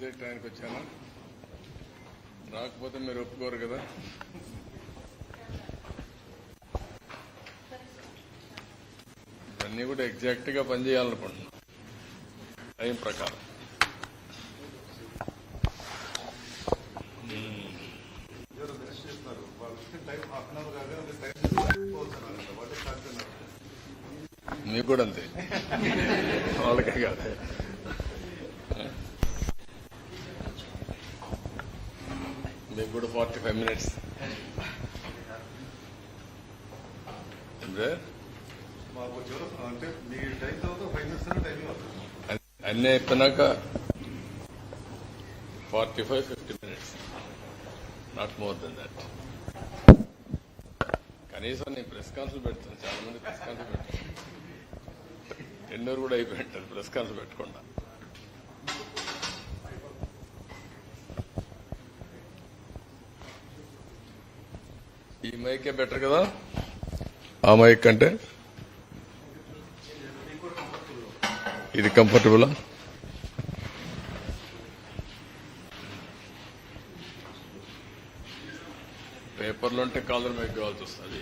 Exact టైంకి వచ్చాను. రాకపోతే మీరు ఒప్పుకోరు కదా. ఇవన్నీ కూడా ఎగ్జాక్ట్ గా పనిచేయాలనుకుంటున్నాను టైం ప్రకారం. మీకు కూడా అంతే, వాళ్ళకే కాదు. మీకు కూడా 45 minutes. అన్నీ అయిపోయినాక 45-50 minutes, not more than that. కనీసం నేను ప్రెస్ కాన్ఫరెన్స్ పెడుతున్నాను. చాలా మంది ప్రెస్ కాన్ఫరెన్స్ పెడతాను. టెండర్ కూడా అయిపోయింటారు ప్రెస్ కాన్ఫరెన్స్ పెట్టకుండా. ఈ మైకే బెటర్ కదా ఆ మైక్ కంటే. ఇది కంఫర్టబులా? పేపర్లో ఉంటే కాలర్ మైక్ కావాల్సి వస్తుంది.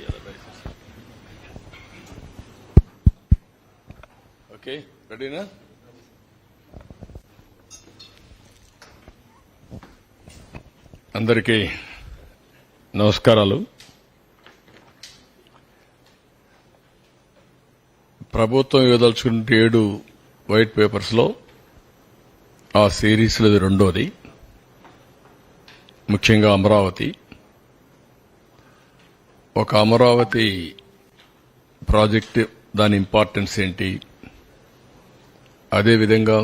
ఓకే, రెడీనా? అందరికీ నమస్కారాలు. ప్రభుత్వం ఇవ్వదలుచుకున్న 7 వైట్ పేపర్స్ లో ఆ సిరీస్ లో ఇది రెండోది. ముఖ్యంగా అమరావతి. ఒక అమరావతి ప్రాజెక్ట్, దాని ఇంపార్టెన్స్ ఏంటి, అదేవిధంగా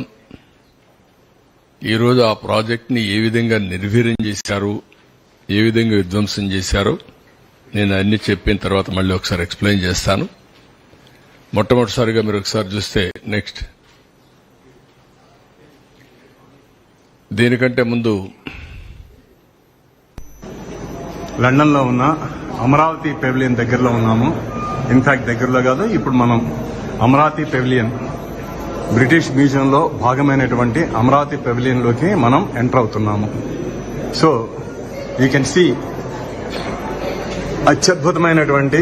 ఈరోజు ఆ ప్రాజెక్ట్ ని ఏ విధంగా నిర్వీర్యం చేశారు, ఏ విధంగా విధ్వంసం చేశారో నేను అన్ని చెప్పిన తర్వాత మళ్ళీ ఒకసారి ఎక్స్ప్లెయిన్ చేస్తాను. మొట్టమొదటిసారిగా మీరు ఒకసారి చూస్తే నెక్స్ట్. దీనికంటే ముందు లండన్ లో ఉన్న అమరావతి పెవిలియన్ దగ్గరలో ఉన్నాము. ఇన్ఫాక్ట్ దగ్గరలో కాదు, ఇప్పుడు మనం అమరావతి పెవిలియన్, బ్రిటిష్ మ్యూజియంలో భాగమైనటువంటి అమరావతి పెవిలియన్ లోకి మనం ఎంటర్ అవుతున్నాము. సో యూ కెన్ సీ అత్యద్భుతమైనటువంటి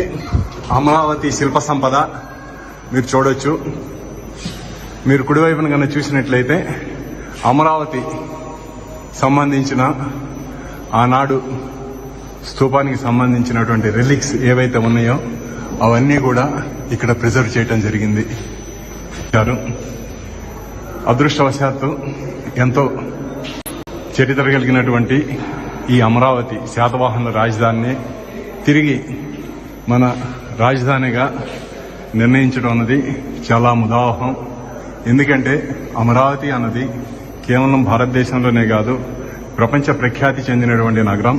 అమరావతి శిల్ప సంపద మీరు చూడొచ్చు. మీరు కుడివైపున కన్నా చూసినట్లయితే అమరావతి సంబంధించిన ఆనాడు స్తూపానికి సంబంధించినటువంటి రిలిక్స్ ఏవైతే ఉన్నాయో అవన్నీ కూడా ఇక్కడ ప్రిజర్వ్ చేయడం జరిగింది. అదృష్టవశాత్తు ఎంతో చరిత్ర కలిగినటువంటి ఈ అమరావతి శాతవాహనుల రాజధానిని తిరిగి మన రాజధానిగా నిర్ణయించడం అన్నది చాలా ముదావహం. ఎందుకంటే అమరావతి అన్నది కేవలం భారతదేశంలోనే కాదు, ప్రపంచ ప్రఖ్యాతి చెందినటువంటి నగరం.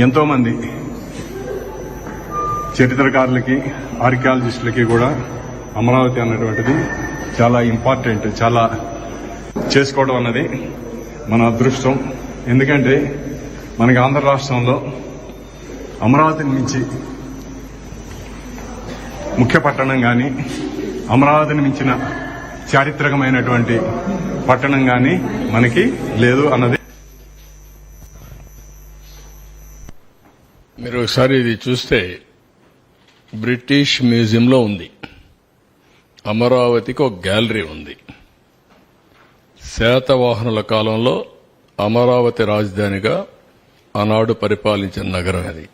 ఎంతో మంది చరిత్రకారులకి, ఆర్కియాలజిస్టులకి కూడా అమరావతి అన్నటువంటిది చాలా ఇంపార్టెంట్. చాలా చేసుకోవడం అన్నది మన అదృష్టం. ఎందుకంటే మనకి ఆంధ్ర రాష్ట్రంలో అమరావతిని మించి ముఖ్య పట్టణం కానీ, అమరావతిని మించిన చారిత్రకమైనటువంటి పట్టణం కానీ మనకి లేదు అన్నది. మీరు ఒకసారి ఇది చూస్తే బ్రిటిష్ మ్యూజియంలో ఉంది. అమరావతికి ఒక గ్యాలరీ ఉంది. శాతవాహనుల కాలంలో అమరావతి రాజధానిగా ఆనాడు పరిపాలించిన నగరం అది.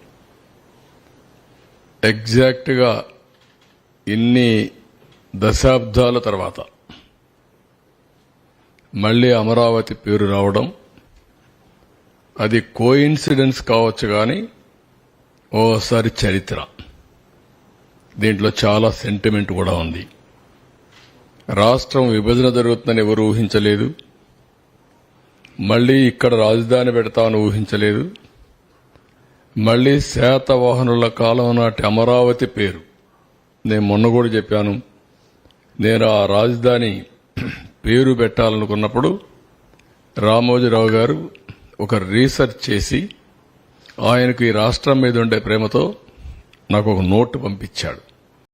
ఎగ్జాక్ట్ గా ఇన్ని దశాబ్దాల తర్వాత మళ్లీ అమరావతి పేరు రావడం, అది కోఇన్సిడెన్స్ కావచ్చు కానీ ఓసారి చరిత్ర. దీంట్లో చాలా సెంటిమెంట్ కూడా ఉంది. రాష్ట్రం విభజన జరుగుతుందని ఎవరు ఊహించలేదు. మళ్లీ ఇక్కడ రాజధాని పెడతామని ఊహించలేదు. మళ్లీ శాతవాహనుల కాలం నాటి అమరావతి పేరు, నేను మొన్న కూడా చెప్పాను, నేను ఆ రాజధాని పేరు పెట్టాలనుకున్నప్పుడు రామోజీరావు గారు ఒక రీసెర్చ్ చేసి ఆయనకు ఈ రాష్ట్రం మీద ఉండే ప్రేమతో నాకు ఒక నోటు పంపించాడు.